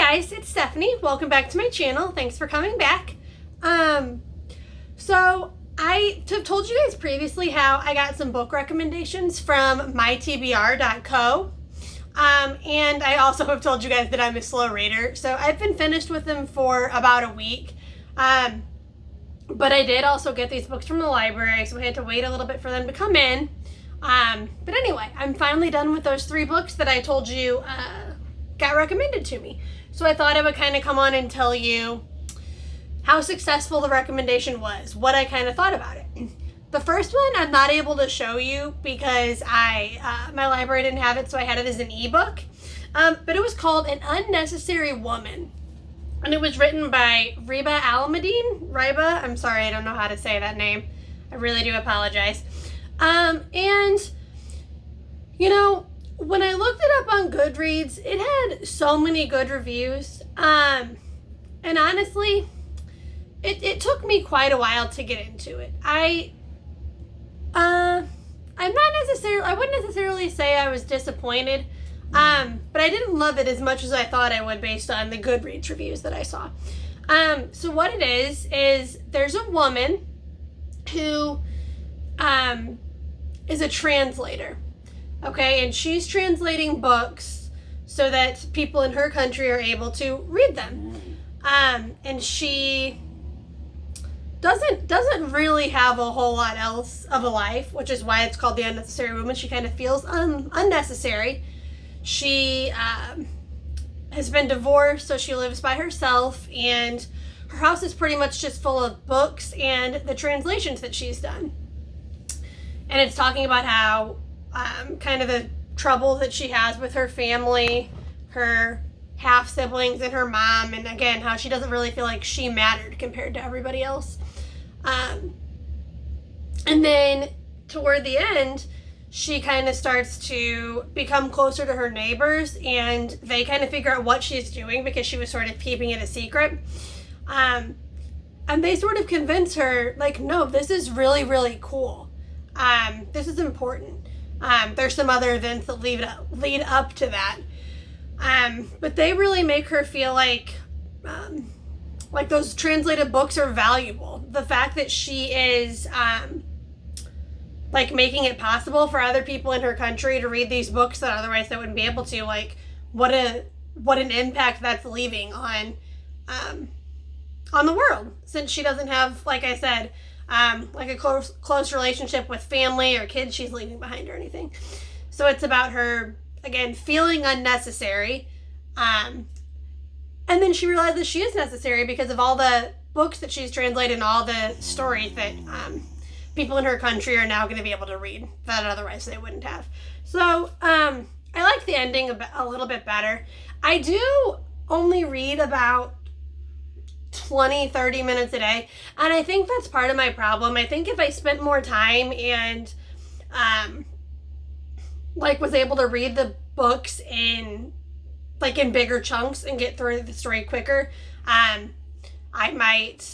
guys, it's Stephanie. Welcome back to my channel. Thanks for coming back. So I told you guys previously how I got some book recommendations from mytbr.co. And I also have told you guys that I'm a slow reader. So I've been finished with them for about a week. But I did also get these books from the library, so I had to wait a little bit for them to come in. But anyway, I'm finally done with those 3 books that I told you got recommended to me. So I thought I would kind of come on and tell you how successful the recommendation was, what I kind of thought about it. The first one I'm not able to show you because my library didn't have it, so I had it as an ebook. But it was called An Unnecessary Woman. And it was written by Reba Alameddine. Reba, I'm sorry, I don't know how to say that name. I really do apologize. And, you know, when I looked it up on Goodreads, it had so many good reviews. And honestly, it took me quite a while to get into it. I wouldn't necessarily say I was disappointed. But I didn't love it as much as I thought I would based on the Goodreads reviews that I saw. So what it is there's a woman who is a translator, okay? And she's translating books so that people in her country are able to read them. And she doesn't really have a whole lot else of a life, which is why it's called The Unnecessary Woman. She kind of feels unnecessary. She has been divorced, so she lives by herself, and her house is pretty much just full of books and the translations that she's done. And it's talking about how kind of the trouble that she has with her family, her half siblings, and her mom, and again, how she doesn't really feel like she mattered compared to everybody else. And then toward the end, she kind of starts to become closer to her neighbors, and they kind of figure out what she's doing because she was sort of keeping it a secret. And they sort of convince her, like, no, this is really, really cool. This is important. There's some other events that lead up to that. But they really make her feel like those translated books are valuable. The fact that she is making it possible for other people in her country to read these books that otherwise they wouldn't be able to, like, what an impact that's leaving on the world, since she doesn't have, like I said, like a close relationship with family or kids she's leaving behind or anything. So it's about her, again, feeling unnecessary. And then she realizes she is necessary because of all the books that she's translated and all the stories that people in her country are now going to be able to read that otherwise they wouldn't have. So I like the ending a little bit better. I do only read about 20-30 minutes a day, and I think that's part of my problem. I think if I spent more time and was able to read the books in bigger chunks and get through the story quicker, I might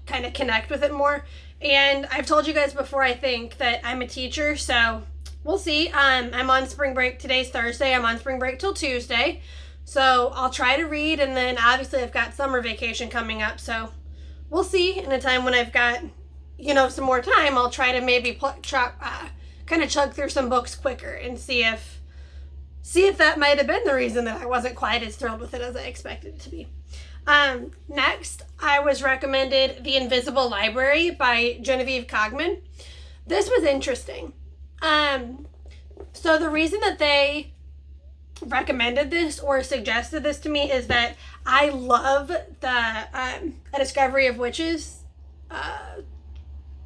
kind of connect with it more. And I've told you guys before, I think that I'm a teacher, so we'll see. I'm on spring break. Today's Thursday. I'm on spring break till Tuesday. So I'll try to read, and then obviously I've got summer vacation coming up, so we'll see. In a time when I've got, some more time, I'll try to maybe kind of chug through some books quicker and see if that might have been the reason that I wasn't quite as thrilled with it as I expected it to be. Next, I was recommended The Invisible Library by Genevieve Cogman. This was interesting. So the reason that they recommended this or suggested this to me is that I love the A Discovery of Witches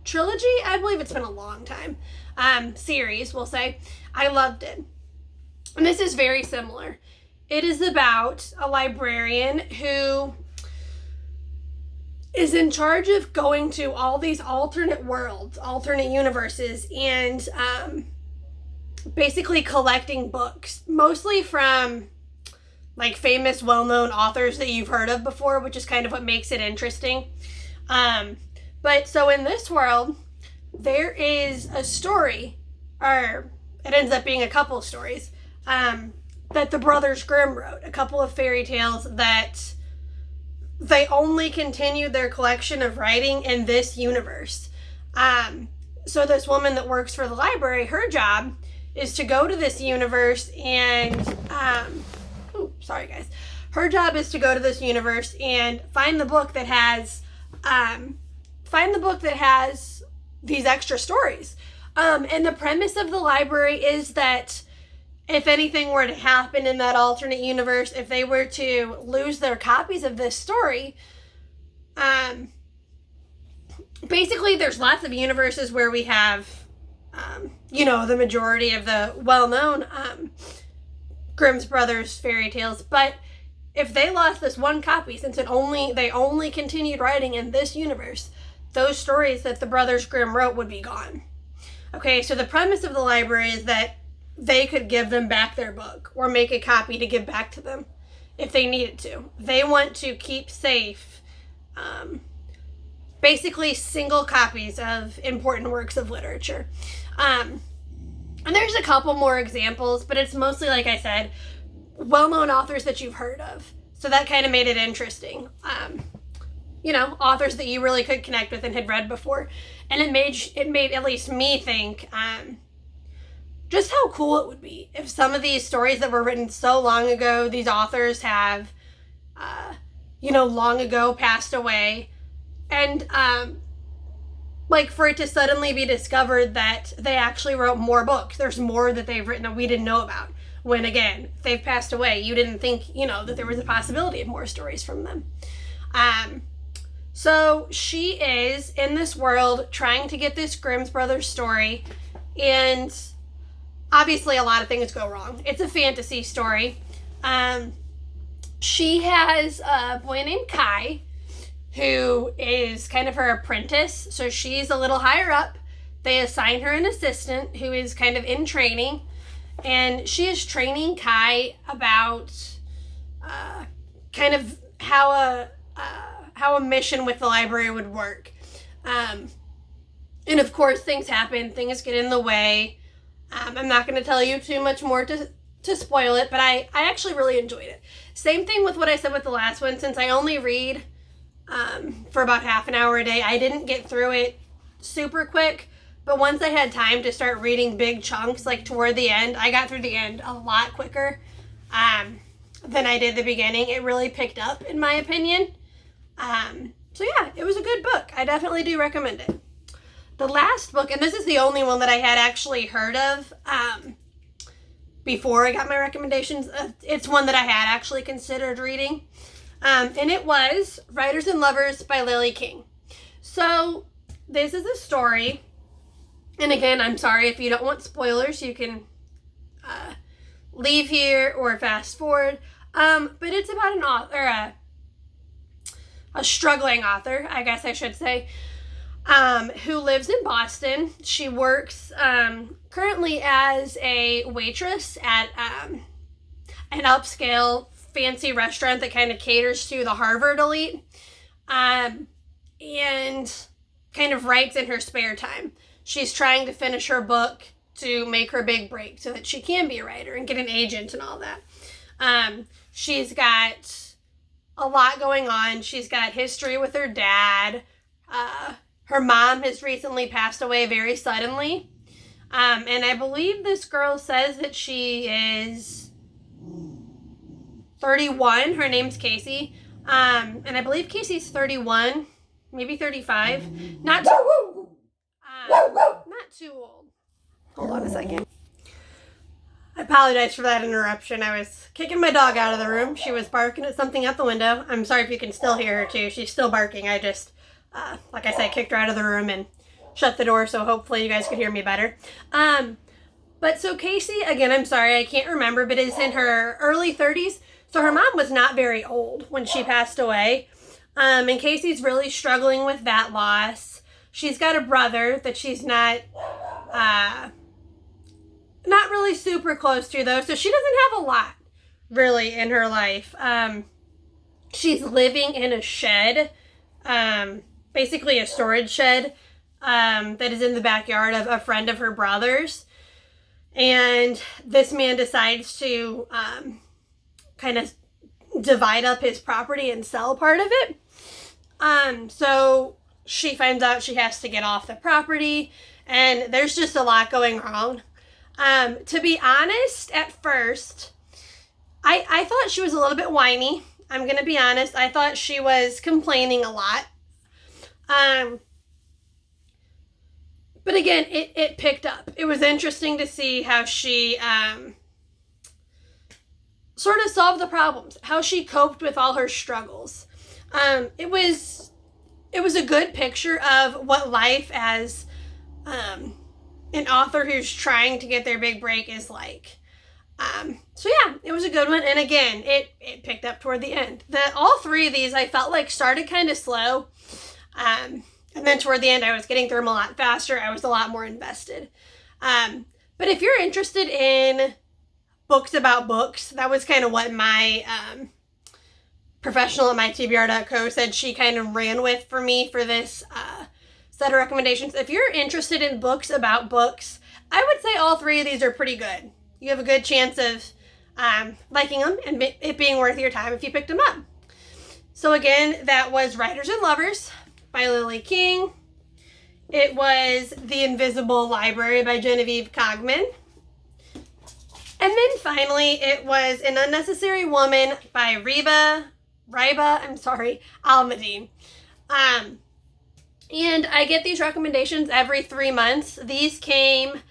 trilogy. I believe it's been a long time. Series, we'll say. I loved it. And this is very similar. It is about a librarian who is in charge of going to all these alternate worlds, alternate universes, and basically collecting books, mostly from famous, well-known authors that you've heard of before, which is kind of what makes it interesting. But so in this world, there is a story, or it ends up being a couple stories, that the Brothers Grimm wrote, a couple of fairy tales that they only continued their collection of writing in this universe. So this woman that works for the library, her job is to go to this universe and, sorry guys. Her job is to go to this universe and find the book that has these extra stories. And the premise of the library is that if anything were to happen in that alternate universe, if they were to lose their copies of this story, basically there's lots of universes where we have, the majority of the well-known Grimm's Brothers fairy tales, but if they lost this one copy, since they only continued writing in this universe, those stories that the Brothers Grimm wrote would be gone. Okay, so the premise of the library is that they could give them back their book or make a copy to give back to them if they needed to. They want to keep safe, basically single copies of important works of literature. And there's a couple more examples, but it's mostly, like I said, well-known authors that you've heard of. So that kind of made it interesting. Authors that you really could connect with and had read before. And it made at least me think, just how cool it would be if some of these stories that were written so long ago, these authors have, long ago passed away. And, for it to suddenly be discovered that they actually wrote more books. There's more that they've written that we didn't know about. When, again, they've passed away. You didn't think, that there was a possibility of more stories from them. So she is in this world trying to get this Grimm's Brothers story, and obviously a lot of things go wrong. It's a fantasy story. She has a boy named Kai, who is kind of her apprentice, so she's a little higher up. They assign her an assistant who is kind of in training, and she is training Kai about kind of how a mission with the library would work. And of course things happen, things get in the way. I'm not going to tell you too much more to spoil it, but I actually really enjoyed it. Same thing with what I said with the last one. Since I only read for about half an hour a day, I didn't get through it super quick, but once I had time to start reading big chunks, like toward the end, I got through the end a lot quicker than I did the beginning. It really picked up, in my opinion. So yeah, it was a good book. I definitely do recommend it. The last book, and this is the only one that I had actually heard of before I got my recommendations. It's one that I had actually considered reading. And it was Writers and Lovers by Lily King. So this is a story, and again, I'm sorry if you don't want spoilers, you can leave here or fast forward. But it's about an author, a struggling author, I guess I should say, who lives in Boston. She works currently as a waitress at an upscale fancy restaurant that kind of caters to the Harvard elite, and kind of writes in her spare time. She's trying to finish her book to make her big break so that she can be a writer and get an agent and all that. She's got a lot going on. She's got history with her dad. Her mom has recently passed away very suddenly. And I believe this girl says that she is 31. Her name's Casey. And I believe Casey's 31, maybe 35. Not too old. Hold on a second. I apologize for that interruption. I was kicking my dog out of the room. She was barking at something out the window. I'm sorry if you can still hear her too. She's still barking. I just, like I said, kicked her out of the room and shut the door, so hopefully you guys could hear me better. But so Casey, again, I'm sorry, I can't remember, but is in her early 30s. So her mom was not very old when she passed away. And Casey's really struggling with that loss. She's got a brother that she's not really super close to, though. So she doesn't have a lot, really, in her life. She's living in a shed, basically a storage shed, that is in the backyard of a friend of her brother's. And this man decides to kind of divide up his property and sell part of it. So she finds out she has to get off the property, and there's just a lot going wrong. To be honest, at first, I thought she was a little bit whiny. I'm going to be honest. I thought she was complaining a lot. But again, it picked up. It was interesting to see how she sort of solved the problems, how she coped with all her struggles. It was a good picture of what life as an author who's trying to get their big break is like. So yeah, it was a good one. And again, it picked up toward the end. All three of these I felt like started kind of slow. And then toward the end, I was getting through them a lot faster. I was a lot more invested. But if you're interested in books about books, that was kind of what my professional at mytbr.co said she kind of ran with for me for this set of recommendations. If you're interested in books about books, I would say all three of these are pretty good. You have a good chance of liking them and it being worth your time if you picked them up. So again, that was Writers and Lovers by Lily King. It was The Invisible Library by Genevieve Cogman. And then finally, it was An Unnecessary Woman by Riba Almadine. And I get these recommendations every 3 months. These came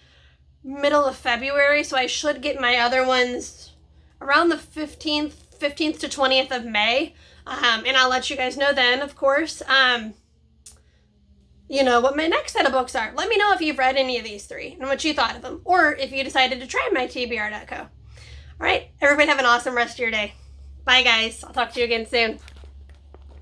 middle of February, so I should get my other ones around the 15th to 20th of May. And I'll let you guys know then, of course, what my next set of books are. Let me know if you've read any of these three and what you thought of them, or if you decided to try mytbr.co. All right, everybody have an awesome rest of your day. Bye, guys. I'll talk to you again soon.